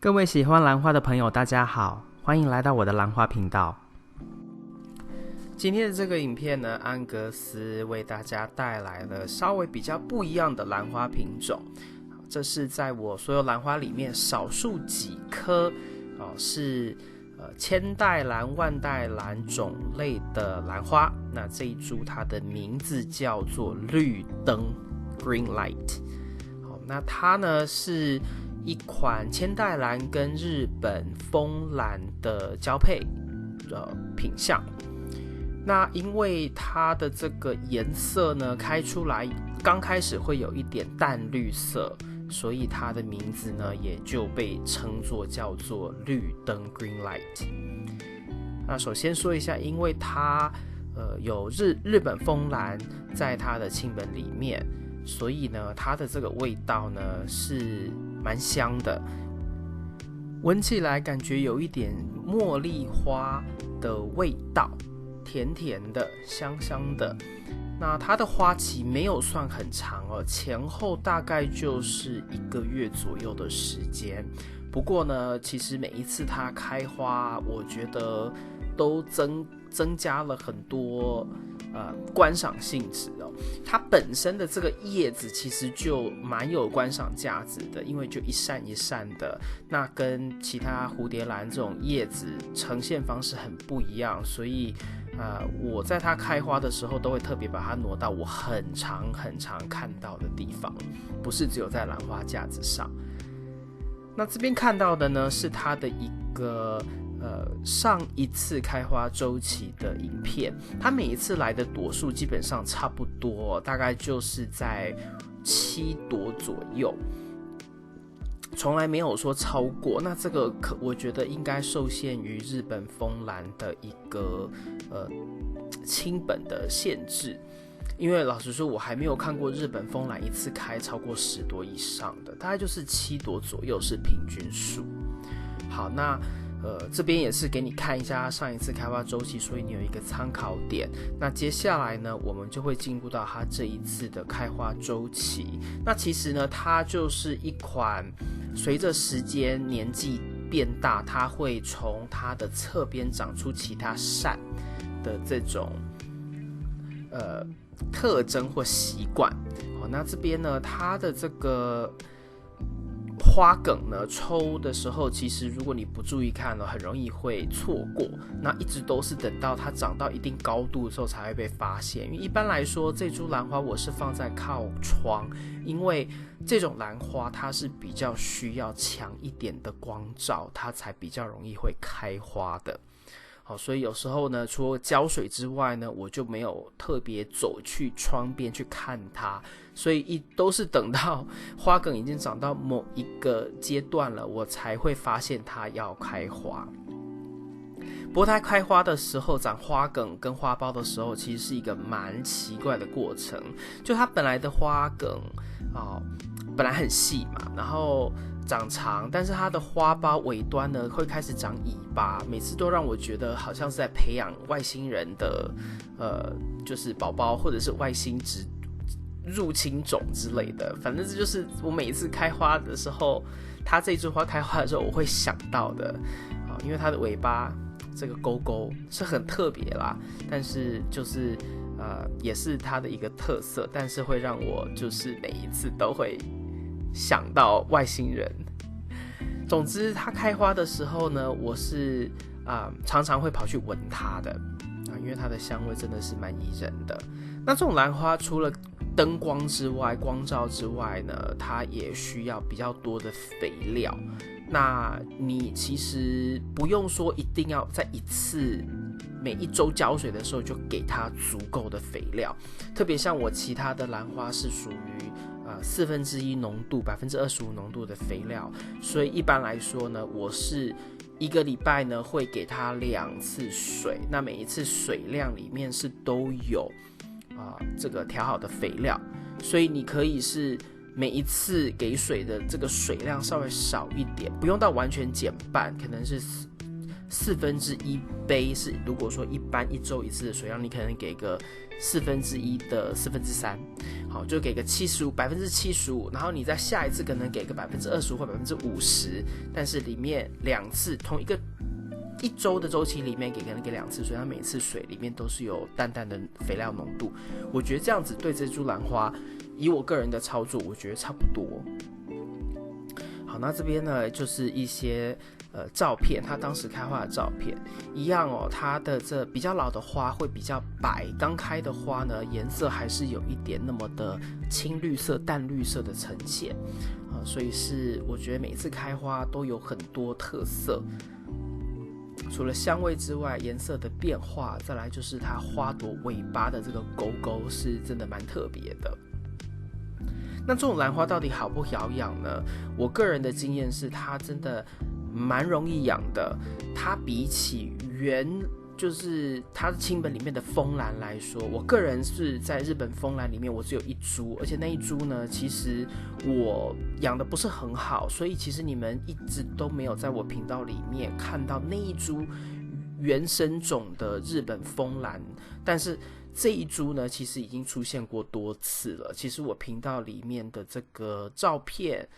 各位喜欢兰花的朋友大家好，欢迎来到我的兰花频道。今天的这个影片呢，安格斯为大家带来了稍微比较不一样的兰花品种。这是在我所有兰花里面少数几颗是千代兰、万代兰种类的兰花。那这一株它的名字叫做绿灯 Green Light。那它呢是一款千代兰跟日本风兰的交配品相。那因为它的这个颜色呢开出来刚开始会有一点淡绿色，所以它的名字呢也就被称作叫做绿灯 Green Light。那首先说一下，因为它有日本风兰在它的亲本里面，所以呢它的这个味道呢是蛮香的，闻起来感觉有一点茉莉花的味道，甜甜的香香的。那它的花期没有算很长前后大概就是1个月左右的时间。不过呢其实每一次它开花我觉得都增加了很多观赏性质它本身的这个叶子其实就蛮有观赏价值的，因为就一扇一扇的，那跟其他蝴蝶兰这种叶子呈现方式很不一样，所以我在它开花的时候都会特别把它挪到我很常看到的地方，不是只有在兰花架子上。那这边看到的呢是它的一个上一次开花周期的影片，它每一次来的朵数基本上差不多，大概就是在7朵左右，从来没有说超过。那这个我觉得应该受限于日本风兰的一个亲本的限制，因为老实说我还没有看过日本风兰一次开超过10朵以上的，大概就是7朵左右是平均数。好，那这边也是给你看一下上一次开花周期，所以你有一个参考点。那接下来呢我们就会进入到它这一次的开花周期。那其实呢它就是一款随着时间年纪变大，它会从它的侧边长出其他扇的这种特征或习惯。那这边呢它的这个花梗呢抽的时候，其实如果你不注意看很容易会错过，那一直都是等到它长到一定高度的时候才会被发现。因为一般来说这株兰花我是放在靠窗，因为这种兰花它是比较需要强一点的光照，它才比较容易会开花的。好，所以有时候呢除了浇水之外呢，我就没有特别走去窗边去看它，所以都是等到花梗已经长到某一个阶段了，我才会发现它要开花。不过它开花的时候长花梗跟花苞的时候，其实是一个蛮奇怪的过程。就它本来的花梗本来很细嘛，然后长长，但是它的花苞尾端呢会开始长尾巴，每次都让我觉得好像是在培养外星人的就是宝宝，或者是外星入侵种之类的。反正这就是我每一次开花的时候，它这株花开花的时候我会想到的因为它的尾巴这个勾勾是很特别啦，但是就是也是它的一个特色，但是会让我就是每一次都会想到外星人。总之它开花的时候呢，我是常常会跑去闻它的因为它的香味真的是蛮宜人的。那这种兰花除了灯光之外，光照之外呢，它也需要比较多的肥料。那你其实不用说一定要在每一周浇水的时候就给它足够的肥料，特别像我其他的兰花是属于1/4浓度25%浓度的肥料，所以一般来说呢，我是1个礼拜呢会给它2次水，那每一次水量里面是都有这个调好的肥料，所以你可以是每一次给水的这个水量稍微少一点，不用到完全减半，可能是1/4杯是，如果说一般1周1次的水量，你可能给个1/4的3/4，好，就给个75%，然后你在下一次可能给个25%或50%，但是里面2次同一个1周的周期里面可能给2次水，它每次水里面都是有淡淡的肥料浓度。我觉得这样子对这株兰花，以我个人的操作，我觉得差不多。好，那这边呢就是一些照片，它当时开花的照片一样哦。它的这比较老的花会比较白，刚开的花呢颜色还是有一点那么的青绿色、淡绿色的呈现所以是我觉得每次开花都有很多特色。除了香味之外，颜色的变化，再来就是它花朵尾巴的这个勾勾是真的蛮特别的。那这种兰花到底好不好养呢？我个人的经验是，它真的蛮容易养的。它比起就是它的亲本里面的枫兰来说，我个人是在日本枫兰里面我只有1株，而且那1株呢，其实我养的不是很好，所以其实你们一直都没有在我频道里面看到那1株原生种的日本枫兰，但是这1株呢，其实已经出现过多次了。其实我频道里面的这个照片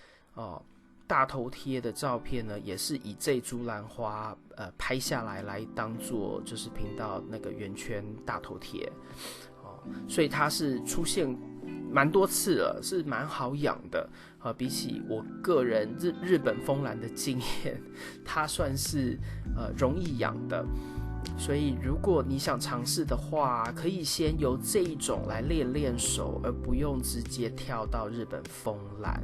大头贴的照片呢，也是以这株兰花拍下来当做就是频道那个圆圈大头贴所以它是出现蛮多次了，是蛮好养的比起我个人日本枫兰的经验，它算是容易养的。所以如果你想尝试的话，可以先由这一种来练手，而不用直接跳到日本枫兰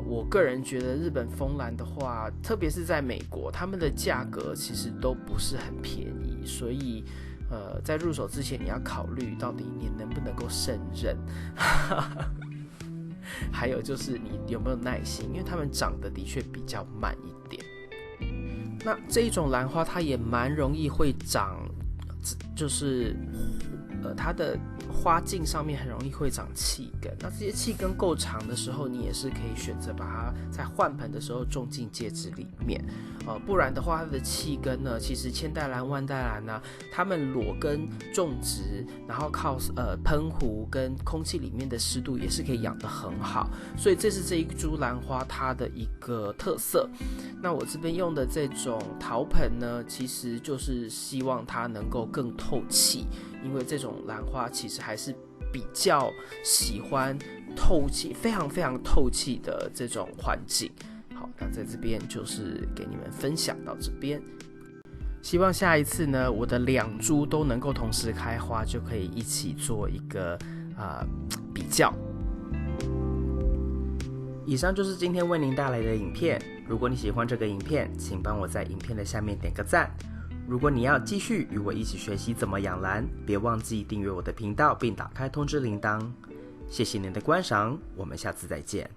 我个人觉得日本枫兰的话，特别是在美国，他们的价格其实都不是很便宜，所以在入手之前你要考虑到底你能不能够胜任还有就是你有没有耐心，因为他们长得的确比较慢一点。那这一种兰花它也蛮容易会长，就是它的花茎上面很容易会长气根，那这些气根够长的时候，你也是可以选择把它在换盆的时候种进介质里面不然的话，它的气根呢，其实千代兰、万代兰啊，它们裸根种植，然后靠喷壶跟空气里面的湿度也是可以养得很好，所以这是这一株兰花它的一个特色。那我这边用的这种陶盆呢，其实就是希望它能够更透气，因为这种兰花其实还是比较喜欢透气，非常非常透气的这种环境。好，那在这边就是给你们分享到这边，希望下一次呢，我的2株都能够同时开花，就可以一起做一个比较。以上就是今天为您带来的影片。如果你喜欢这个影片，请帮我在影片的下面点个赞。如果你要继续与我一起学习怎么养兰，别忘记订阅我的频道并打开通知铃铛。谢谢您的观赏，我们下次再见。